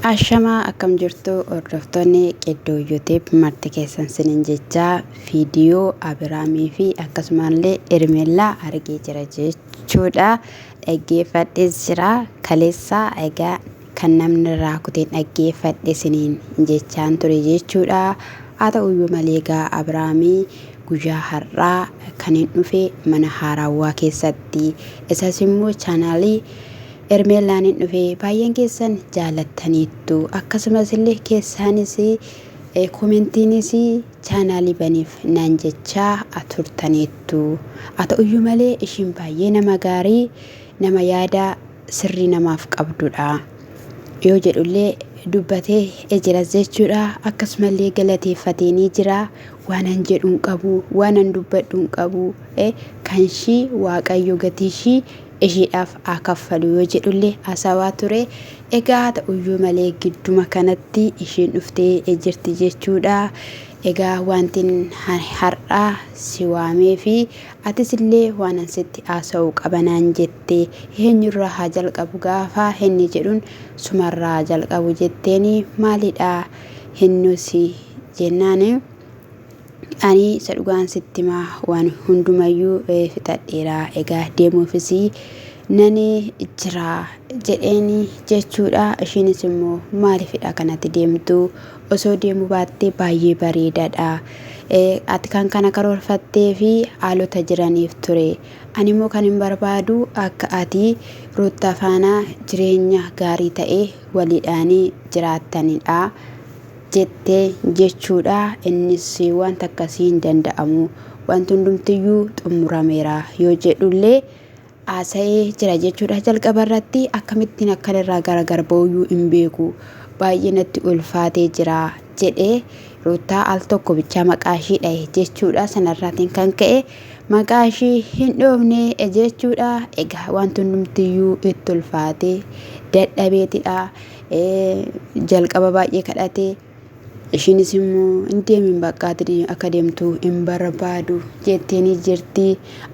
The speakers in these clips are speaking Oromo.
Ashamaa akkam jirtu hordoftoonni Qiddoo YouTube marti keessan sinin jechaa viidiyoo Abiraamii fi akkasumallee Ermeellaa argee jira jechuudha. Dhaggeeffadhees jira kaleessaa egaa kan namni irraa kuteen dhaggeeffadhe siniin jechaan ture jechuudha. Haa ta'uyyuu malee egaa Abiraamii guyyaa har'aa kan hin dhufe mana haarawaa keessatti isas immoo chaanaalii Ermeellaan hin dhufe baay'een keessan jaalattaniittu akkasumas illee keessaanis koomentiinis chaanaalii baniif naan jechaa turtaniittu. Haa ta'uyyuu malee ishiin baay'ee nama gaarii nama yaada sirrii namaaf qabdudha yoo jedhullee dubbatee jiras jechuudha. Akkasumallee galateeffateenii jira. Waanan jedhuun qabu waanan dubbadhuun qabu kan ishii waaqayyo gatii ishii ishiidhaaf akaffalu yoo jedhullee haasawaa ture. Egaa ta'uyyuu malee gidduma kanatti ishiin dhuftee jirti jechuudha. Egaa wantin har'aa si waamee fi atis illee waanan sitti haasa'uu qabanaan jette eenyurraa haa jalqabu gaafa inni jedhuun sumarraa jalqabu jetteeni maalidha hinnusi jennaani. Ani isa dhugaan sitti maa waan hundumayyuu fixadheera. Egaa deemuufis nani jira jedheeni jechuudha. Ishiinis immoo maaliifidha kanatti deemtu osoo deemuu baattee baay'ee bareedaadha. Ati kan kana karoorfattee fi haalota jiraniif ture. Ani immoo kan hin barbaadu akka ati Ruuttaa faana jireenya gaarii ta'e waliidhaanii jiraattanidha jettee jechuudha. Innis wanta akkasii hin danda'amu wanti hundumtiyyuu xumurameera yoo jedhullee haasa'ee jira jechuudha. Jalqaba irratti akkamittiin akkanirraa garagar ba'uyyuu hin beeku baay'ee natti ulfaatee jira jedhee Ruuttaa al tokko bichaa maqaa ishii dhahe jechuudha. Sanarraatiin kan ka'e maqaa ishii hin dhoofne jechuudha. Egaa wanti hundumtiyyuu itti ulfaatee dadhabeetidha. Jalqaba baay'ee kadhatee ishiinis immoo hin deemin baqqaati akka deemtu hin barbaadu jetteeni jirti.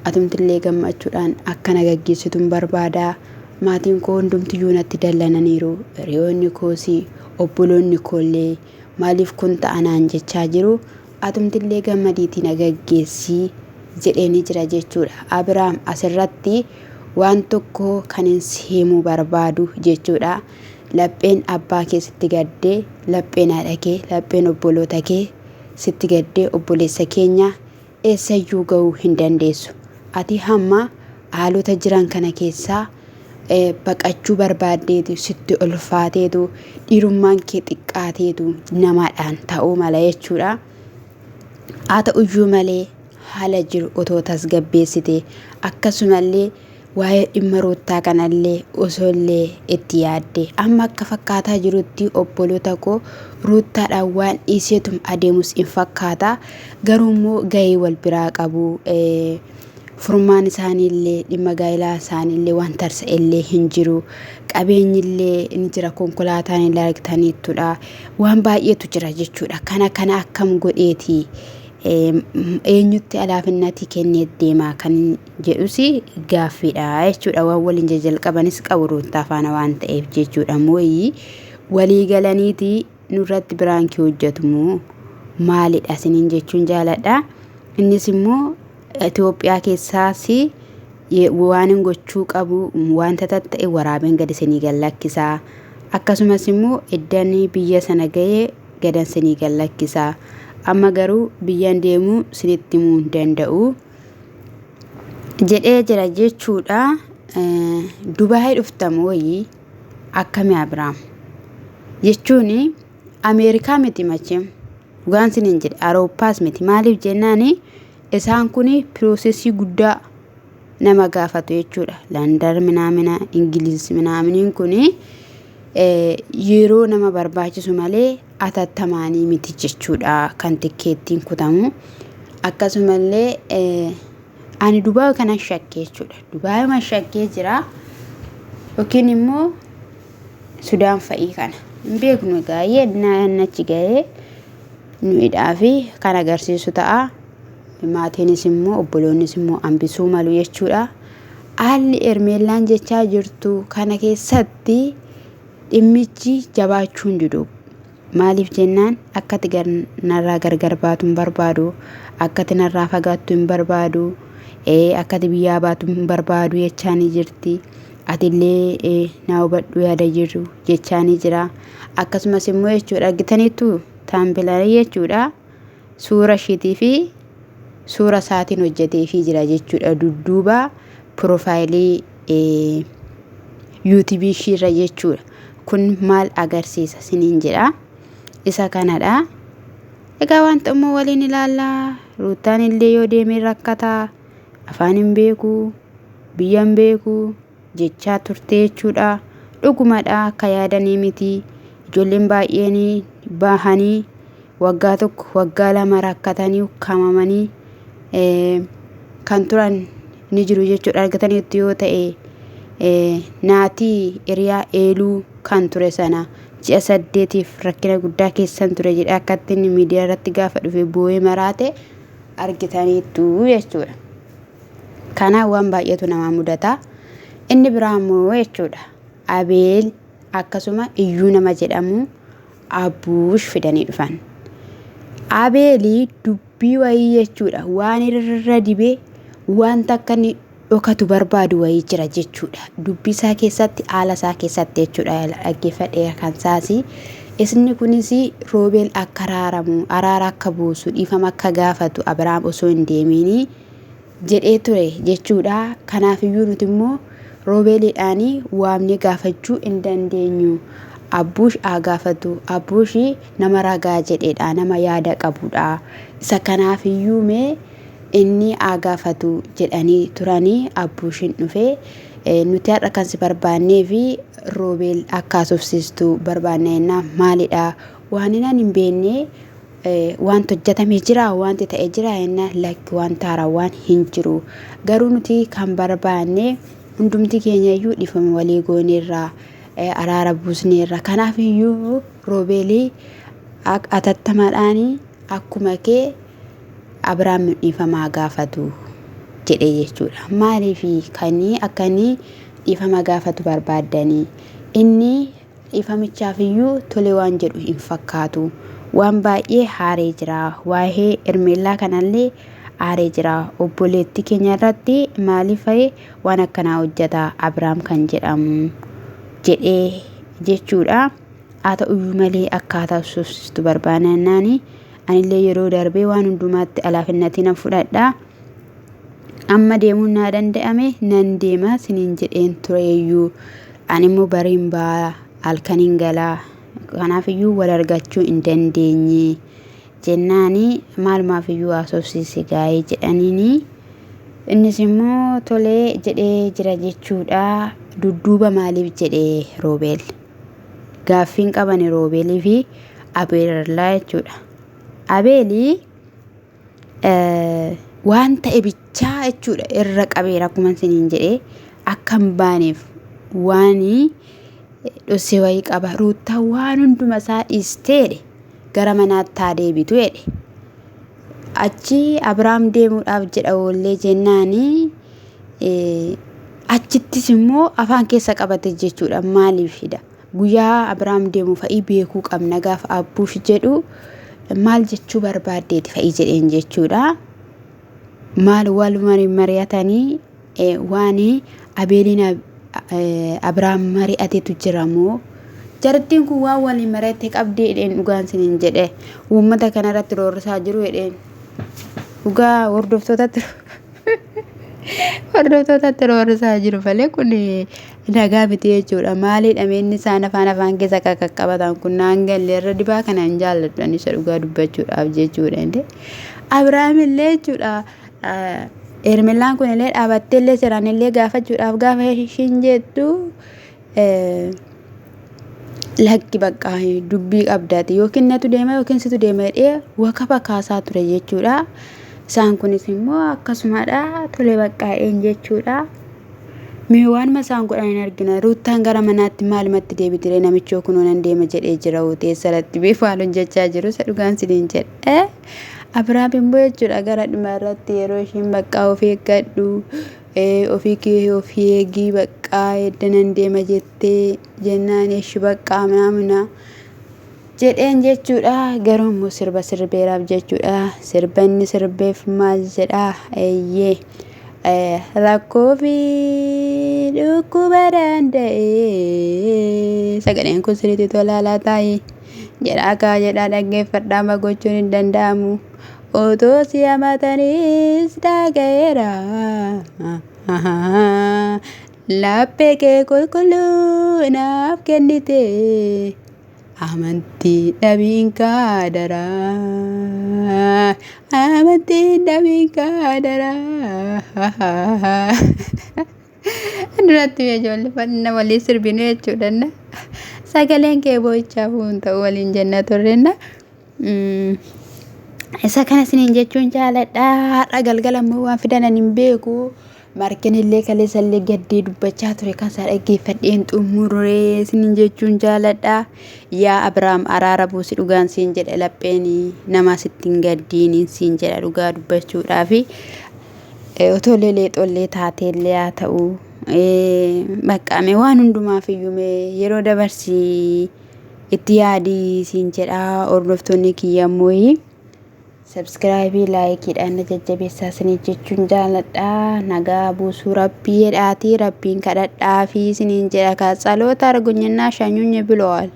Atumtillee gammachuudhaan akkana gaggeessitu hin barbaada. Maatiin koo hundumtiyyuu natti dallananiiru. Hiriyoonni koos obboloonni koollee maaliif kun ta'anaan jechaa jiru. Atumtillee gammadiitiin gaggeessii jedheeni jira jechuudha. Abiraam asirratti waan tokko kan hin himuu barbaadu jechuudha. Lapheen abbaa kee sitti gaddee lapheen haadha kee lapheen obboloota kee sitti gaddee obboleessa keenya eessayyuu ga'uu hin dandeessu. Ati hamma haalota jiran kana keessaa baqachuu barbaaddeetu sitti ulfaateetu dhiirummaan kee xiqqaateetu namaadhaan ta'uu mala jechuudha. Haa ta'uyyuu malee haala jiru otoo tasgabbeessite akkasumallee waa'ee dhimma Ruuttaa kanallee osoollee itti yaadde amma akka fakkaataa jirutti obboloota koo Ruuttaadhaan waan dhiiseetum adeemus hin fakkaata. Garuu immoo gahee wal biraa qabu. Furmaan isaaniillee dhimma gaa'ilaa isaaniillee waan tarsa'ellee hin jiru. Qabeenyillee ni jira. Konkolaataan illee argitaniittudha. Waan baay'eetu jira jechuudha. Kana akkam godheeti eenyutti alaafinnatii kennee deemaa kan jedhus gaaffiidha jechuudha. Waan waliin jalqabanis qabu Ruuttaa faana waan ta'eef jechuudha. Mooyii walii galaniiti nurratti biraankii hojjetumoo maalidha siniin jechuun jaaladha. Innis immoo Itoophiyaa keessaas waan hin gochuu qabu wanta ta'e waraabeen gadi sinii gallakkisaa. Akkasumas immoo iddanii biyya sana ga'ee gadan sinii gallakkisaa. Amma garuu biyyaan deemuu sinitti himuu hin danda'u jedhee jira jechuudha. Dubaayii dhuftamooyii akkami Abiraam jechuun Ameerikaa miti machim dhugaan siniin jedhe Awurooppaas miti. Maaliif jennaani isaan kun piroosesii guddaa nama gaafatu jechuudha. Landar minaamina Ingiliis minaaminiin kun yeroo nama barbaachisu malee atattamaanii miti jechuudha kan tikkeettiin kutamu. Akkasumallee ani Dubaayii kana shakkee jechuudha. Dubaayii shakkee jira yookiin immoo Sudaan fa'ii kana hin beeknu. Egaa yennaan achi ga'ee nuudhaa fi kan agarsiisu ta'a. Maatiinis immoo obboloonnis immoo hambisuu malu jechuudha. Haalli Ermeellaan jechaa jirtu kana keessatti dhimmichi jabaachuu hin didu. Maaliif jennaan akkati narraa gargar baatu hin barbaadu, akkati narraa fagaattu hin barbaadu, akkati biyyaa baatu hin barbaadu jechaanii jirti. Atillee na hubadhu yaada jiru jechaanii jira. Akkasumas immoo jechuudha argitaniitu taambilanii jechuudha suura isheetii fi suura isaatiin hojjetee fi jira jechuudha dudduuba piroofaayilii yuutuubii ishiirra jechuudha. Kun maal agarsiisa siniin jedha. Isa kanadha. Egaa wanta immoo waliin ilaallaa. Ruutaan illee yoo deemee rakkataa afaan hin beeku, biyya hin beeku jechaa turte jechuudha. Dhugumadha akka yaadanii miti. Ijoolleen baay'een bahanii waggaa tokko waggaa lama rakkatanii ukkaamamanii kan turan ni jiru jechuudha. Argataniitti yoo ta'e naatii hiriyaa eeluu kan ture sana ji'a 8tiif rakkina guddaa keessan ture jedhe akkatti miidiyaa irratti gaafa dhufe boo'ee maraate argitaniittu jechuudha. Kanaaf waan baay'eetu nama mudata. Inni biraa immoo jechuudha Abeel akkasuma iyyuu nama jedhamu Abuush fidanii dhufan. Abeelii dubbii wayii jechuudha waan irra dibee wanta akka inni dhokatu barbaadu wayii jira jechuudha. Dubbii isaa keessatti haala isaa keessatti jechuudha dhaggeeffadhee kan saasi. Isni kunis Roobeel akka araara akka buusu dhiifama akka gaafatu Abrahaam osoo hin deemini jedhee ture jechuudha. Kanaafiyyuu nuti immoo Roobeelidhaanii waamne gaafachuu hin dandeenyu. Abuush haa gaafatu. Abuush nama ragaa jedheedha, nama yaada qabudha. Isa kanaafiyyuu mee inni haa gaafatu jedhanii turanii Abuushin dhufee nuti har'a kan si barbaannee fi Roobeel akka asofsiistu barbaanna jennaan. Maalidha waan hin beekne wanti hojjetamee jira, wanti ta'ee jira jennaan. Lakki wanta haaraa waan hin jiru. Garuu nuti kan barbaanne hundumti keenya iyyuu dhiifama walii gooneerraa araara buusneerra. Kanaafiyyuu Roobeelii atattamaadhaan akkuma kee Abrahaam dhiifama gaafatu jedhee jechuudha. Maaliif kanii akkanii dhiifama gaafatu barbaaddanii? Inni dhiifamichaafiyyuu tole waan jedhu hin fakkaatu. Waan baay'ee haaree jira. Waa'ee Hermeellaa kanallee haaree jira. Obboleettii keenya irratti maaliif waan akkanaa hojjeta Abrahaam kan jedhamu jedhee jechuudha. Haa ta'uyyuu malee akkaataa asofsiistu barbaannaan anillee yeroo darbee waan hundumaatti alaafinnatii nan fudhadha. Amma deemuun naa danda'ame nan deema siniin jedheen tureeyyuu. Ani immoo bariin baa halkaniin galaa. Kanaafiyyuu wal argachuu hin dandeenye jennaani maalumaafiyyuu asofsiisi gaa'ee jedhaniini. Innis immoo tolee jedhee jira jechuudha. Dudduuba maaliif jedhee Roobeel gaaffiin qaban Roobeelii fi Abeelirraa jechuudha. Abeelii waan ta'e bichaa jechuudha irra qabeera akkuma siniin jedhee akka hin baaneef waan dhossee wayii qaba. Ruutaa waan hunduma isaa dhiisteedhe gara manaatti haa deebitu jedhe. Achi Abrahaam deemuudhaaf jedha oollee jennaani achittis immoo afaan keessa qabate jechuudha. Maaliifidha guyyaa Abrahaam deemu fa'ii beekuu qabna gaafa Abuush jedhu maal jechuu barbaaddeeti fa'ii jedheen jechuudha. Maal wal mari'atanii waan Abeeliin Abrahaam mari'ateetu jira moo jarattiin kun waan waliin mari'ate qabdee jedheen dhugaan siniin jedhe uummata kanarratti roorrisaa jiru jedheen dhugaa hordoftootatti roorrisaa jiru malee kun nagaa miti jechuudha. Maalidha meenni isaan afaan keessa qaqqabatan kun naan galle irra dibaa kana hin jaalladhu ani isa dhugaa dubbachuudhaaf jechuudha. Abrahaam illee jechuudha Hermeellaan kun illee dhaabattee illee siraan illee gaafachuudhaaf gaafa ishiin jettu lakki bakka dubbii qabdaati yookiin natu deema yookiin situ deema jedhee wakaba kaasaa ture jechuudha. Isaan kunis immoo akkasumadha tole baqqaa'een jechuudha. Mee waan masaan godhan hin argina. Ruutaan gara manaatti maalumatti deebitee namichoo kun nan deema jedhee jira teessalatti beefaan hojjechaa jiru isa dhugaan siniin jedhe. Abrahaam immoo jechuudha gara dhuma irratti yeroo ishiin baqqaa of eeggadhu ofii eegii baqqaa eddanan deema jettee jennaan eeshi baqqaa maamna jedheen jechuudha. Garuu immoo sirba sirbeeraaf jechuudha. Sirbanni sirbeef maal jedha eeyyee rakkoo fi dhukkuba danda'e sagaleen kun sirriitti tolaalaa taa'e jedhaa kaa jedhaa dhaggeeffadhaa magochuun hin danda'amu. Otoo si hamataniis dhaga'eera laphee kee qulqulluu naaf kennite amantii dhabiin kaadaraa amantii dhabiin kaadaraa duratti ijoollee fanna walii sirbinu jechuudha. Sagaleen kee boo'ichaaf hin ta'u waliin jenna turrenna. Isa kana isiniin jechuun jaaladha. Har'a galgala immoo waan fidan hin beeku. Markin illee kaleessallee gaddee dubbachaa ture kan isaa dhaggeeffadheen xumuree isiniin jechuun jaaladha. Yaa Abiraam araara buusi dhugaan siin jedhe lapheen nama sittiin gaddiin siin jedha dhugaa dubbachuudhaafi otoo leexollee taateellee haa ta'u baqqaame waan hundumaaf iyyume yeroo dabarsii itti yaadii siin jedha. Hordoftoonni kiyya ammoo subscribe like dhaan jajjabeessaa isiniin jechuun jaaladha. Nagaa buusuu rabbii jedhaati rabbiin kadhadhaa fi isiniin jedha. Ka ጸሎት አድርጉኝና ሸኙኝ ብለዋል።